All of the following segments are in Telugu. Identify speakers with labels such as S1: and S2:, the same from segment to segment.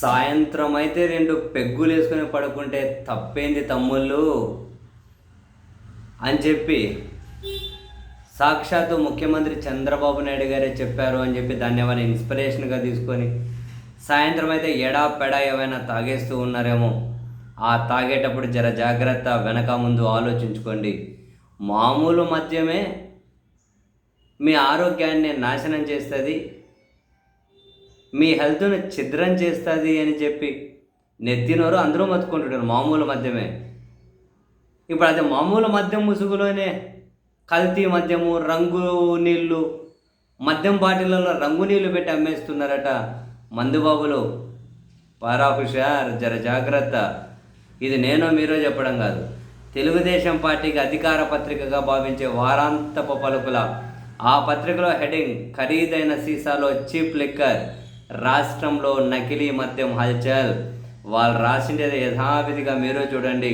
S1: సాయంత్రం అయితే 2 పెగ్గులు వేసుకొని పడుకుంటే తప్పేంది తమ్ముళ్ళు అని చెప్పి సాక్షాత్తు ముఖ్యమంత్రి చంద్రబాబు నాయుడు గారే చెప్పారు అని చెప్పి దాన్ని ఏమైనా ఇన్స్పిరేషన్గా తీసుకొని సాయంత్రం అయితే ఎడా పెడా ఏమైనా తాగేస్తూ ఉన్నారేమో. ఆ తాగేటప్పుడు జర జాగ్రత్త, వెనక ముందు ఆలోచించుకోండి. మామూలు మద్యమే మీ ఆరోగ్యాన్ని నాశనం చేస్తుంది, మీ హెల్త్ను ఛిద్రం చేస్తుంది అని చెప్పి నెత్తినోరు అందరూ మత్తుకుంటుంటారు. మామూలు మద్యమే. ఇప్పుడు అది మామూలు మద్యం ముసుగులోనే కల్తీ మద్యము, రంగు నీళ్ళు, మద్యం బాటిళ్ళలో రంగు నీళ్ళు పెట్టి అమ్మేస్తున్నారట మందుబాబులు. పారా హుషార్, జర జాగ్రత్త. ఇది నేనో మీరో చెప్పడం కాదు. తెలుగుదేశం పార్టీకి అధికార పత్రికగా భావించే వారాంతపు పలుకుల ఆ పత్రికలో హెడింగ్ ఖరీదైన సీసాలో చీప్ లిక్కర్, రాష్ట్రంలో నకిలీ మద్యం హల్చల్. వాళ్ళు రాసిండేది యథావిధిగా మీరు చూడండి.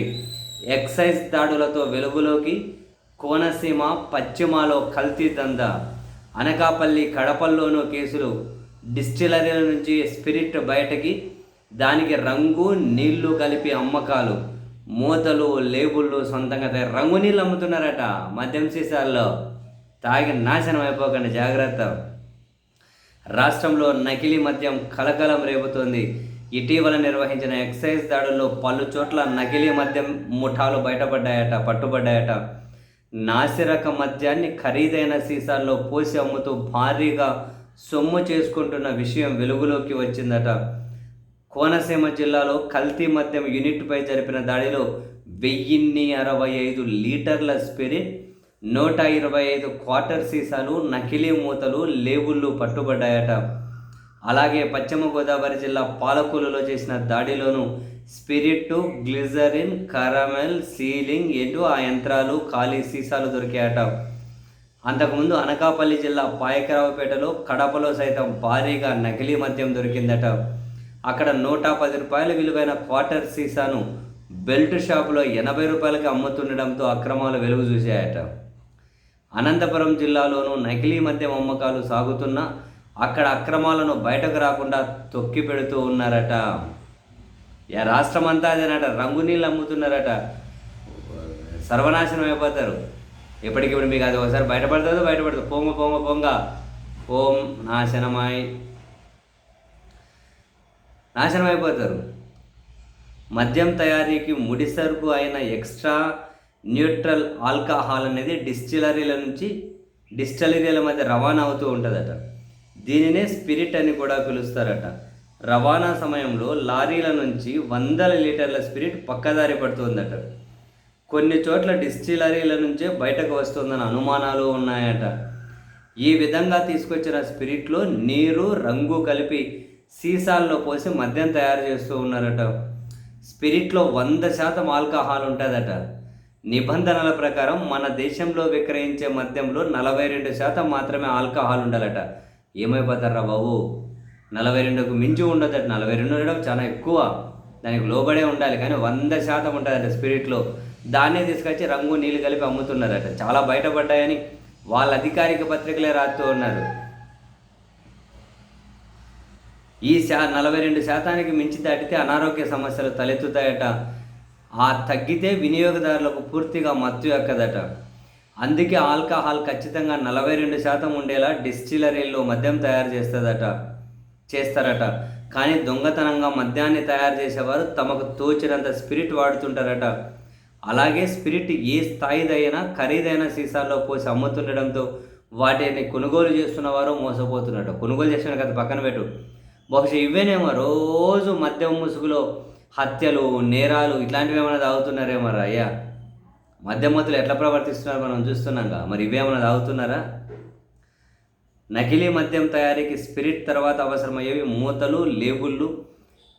S1: ఎక్సైజ్ దాడులతో వెలుగులోకి కోనసీమ పశ్చిమలో కల్తీ దందా, అనకాపల్లి కడపల్లోనూ కేసులు, డిస్టిలరీల నుంచి స్పిరిట్ బయటకి, దానికి రంగు నీళ్లు కలిపి అమ్మకాలు, మూతలు లేబుళ్ళు సొంతంగా రంగు నీళ్ళు అమ్ముతున్నారట మద్యం సీసాల్లో. తాగి నాశనం అయిపోకండి, జాగ్రత్త. రాష్ట్రంలో నకిలీ మద్యం కలకలం రేపుతోంది. ఇటీవల నిర్వహించిన ఎక్సైజ్ దాడుల్లో పలు చోట్ల నకిలీ మద్యం ముఠాలు పట్టుబడ్డాయట. నాసిరక మద్యాన్ని ఖరీదైన సీసాల్లో పోసి అమ్ముతూ భారీగా సొమ్ము చేసుకుంటున్న విషయం వెలుగులోకి వచ్చిందట. కోనసీమ జిల్లాలో కల్తీ మద్యం యూనిట్పై జరిపిన దాడిలో 1065 లీటర్ల స్పిరిట్, 125 క్వార్టర్ సీసాలు, నకిలీ మూతలు, లేబుళ్ళు పట్టుబడ్డాయట. అలాగే పశ్చిమ గోదావరి జిల్లా పాలకొల్లులో చేసిన దాడిలోనూ స్పిరిట్, గ్లిజరిన్, కరమెల్, సీలింగ్ ఆ యంత్రాలు, ఖాళీ సీసాలు దొరికాయట. అంతకుముందు అనకాపల్లి జిల్లా పాయకరావుపేటలో, కడపలో సైతం భారీగా నకిలీ మద్యం దొరికిందట. అక్కడ 110 రూపాయల విలువైన క్వార్టర్ సీసాను బెల్ట్ షాపులో 80 రూపాయలకి అమ్ముతుండడంతో అక్రమాలు వెలుగు చూశాయట. అనంతపురం జిల్లాలోనూ నకిలీ మద్యం అమ్మకాలు సాగుతున్నా అక్కడ అక్రమాలను బయటకు రాకుండా తొక్కి పెడుతూ ఉన్నారట. రాష్ట్రం అంతా అదేనట, రంగు నీళ్ళు అమ్ముతున్నారట. సర్వనాశనం అయిపోతారు. ఎప్పటికిప్పుడు మీకు అది ఒకసారి బయటపడుతుంది. పొంగ ఓం నాశనం అయిపోతారు. మద్యం తయారీకి ముడి సరుకు అయిన ఎక్స్ట్రా న్యూట్రల్ ఆల్కహాల్ అనేది డిస్టిలరీల మధ్య రవాణా అవుతూ ఉంటుందట. దీనినే స్పిరిట్ అని కూడా పిలుస్తారట. రవాణా సమయంలో లారీల నుంచి 100 లీటర్ల స్పిరిట్ పక్కదారి పడుతుందట. కొన్ని చోట్ల డిస్టిలరీల నుంచే బయటకు వస్తుందని అనుమానాలు ఉన్నాయట. ఈ విధంగా తీసుకొచ్చిన స్పిరిట్లో నీరు, రంగు కలిపి సీసాల్లో పోసి మద్యం తయారు చేస్తూ ఉన్నారట. స్పిరిట్లో 100% ఆల్కహాల్ ఉంటుందట. నిబంధనల ప్రకారం మన దేశంలో విక్రయించే మద్యంలో 42% మాత్రమే ఆల్కహాల్ ఉండాలట. ఏమైపోతారా బాబు, 42కు మించి ఉండదట. 42 ఉండడం చాలా ఎక్కువ, దానికి లోబడే ఉండాలి. కానీ 100% ఉంటుందట స్పిరిట్లో. దాన్నే తీసుకొచ్చి రంగు నీళ్ళు కలిపి అమ్ముతున్నారట. చాలా బయటపడ్డాయని వాళ్ళ అధికారిక పత్రికలే రాస్తూ ఉన్నారు. ఈ 42% మించి దాటితే అనారోగ్య సమస్యలు తలెత్తుతాయట. ఆ తగ్గితే వినియోగదారులకు పూర్తిగా మత్తు ఎక్కదట. అందుకే ఆల్కహాల్ ఖచ్చితంగా 42% ఉండేలా డిస్టిలరీల్లో మద్యం తయారు చేస్తారట. కానీ దొంగతనంగా మద్యాన్ని తయారు చేసేవారు తమకు తోచినంత స్పిరిట్ వాడుతుంటారట. అలాగే స్పిరిట్ ఏ స్థాయిదైనా ఖరీదైన సీసాల్లో పోసి అమ్ముతుండడంతో వాటిని కొనుగోలు చేస్తున్నవారు మోసపోతున్నట్టు. కొనుగోలు చేసిన కదా పక్కన పెట్టు, బహుశా ఇవేనేమో రోజు మద్యం ముసుగులో హత్యలు, నేరాలు ఇట్లాంటివి ఏమైనా తాగుతున్నారేమో అయ్యా. మద్యమత్తులు ఎట్లా ప్రవర్తిస్తున్నారు మనం చూస్తున్నాంగా. మరి ఇవేమైనా తాగుతున్నారా? నకిలీ మద్యం తయారీకి స్పిరిట్ తర్వాత అవసరమయ్యేవి మూతలు, లేబుళ్ళు.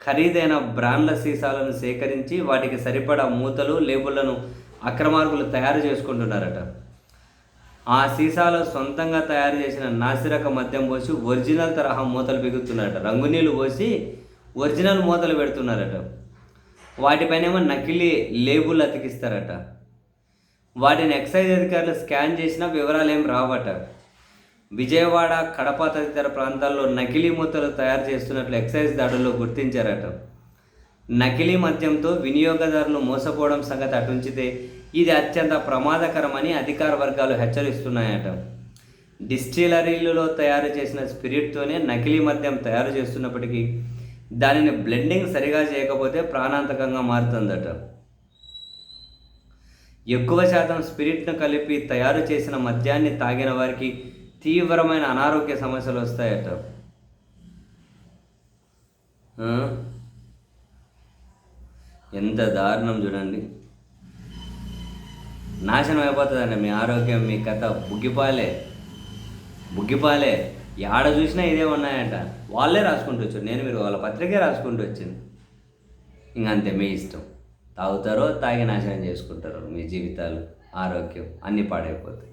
S1: ఖరీదైన బ్రాండ్ల సీసాలను సేకరించి వాటికి సరిపడా మూతలు, లేబుళ్లను అక్రమార్కులు తయారు చేసుకుంటున్నారట. ఆ సీసాలో సొంతంగా తయారు చేసిన నాసిరక మద్యం పోసి ఒరిజినల్ తరహా మూతలు బిగుతున్నారట. రంగు నీళ్ళు పోసి ఒరిజినల్ మూతలు పెడుతున్నారట. వాటిపైనేమో నకిలీ లేబుల్ అతికిస్తారట. వాటిని ఎక్సైజ్ అధికారులు స్కాన్ చేసినా వివరాలు ఏం రావట. విజయవాడ, కడప తదితర ప్రాంతాల్లో నకిలీ మూతలు తయారు చేస్తున్నట్లు ఎక్సైజ్ దాడుల్లో గుర్తించారట. నకిలీ మద్యంతో వినియోగదారులు మోసపోవడం సంగతి అటుంచితే ఇది అత్యంత ప్రమాదకరమని అధికార వర్గాలు హెచ్చరిస్తున్నాయట. డిస్టిలరీలలో తయారు చేసిన స్పిరిట్తోనే నకిలీ మద్యం తయారు చేస్తున్నప్పటికీ దానిని బ్లెండింగ్ సరిగా చేయకపోతే ప్రాణాంతకంగా మారుతుందట. ఎక్కువ శాతం స్పిరిట్ను కలిపి తయారు చేసిన మద్యాన్ని తాగిన వారికి తీవ్రమైన అనారోగ్య సమస్యలు వస్తాయట. ఎంత దారుణం చూడండి. నాశనం అయిపోతుందండి మీ ఆరోగ్యం, మీ కథ బుగ్గిపాలే. ఆడ చూసినా ఇదే ఉన్నాయట. వాళ్ళే రాసుకుంటూ వచ్చారు, నేను మీరు వాళ్ళ పత్రికే రాసుకుంటూ వచ్చింది. ఇంకంతే మీ ఇష్టం. తాగుతారో తాగి నాశనం చేసుకుంటారో మీ జీవితాలు, ఆరోగ్యం అన్నీ పాడైపోతాయి.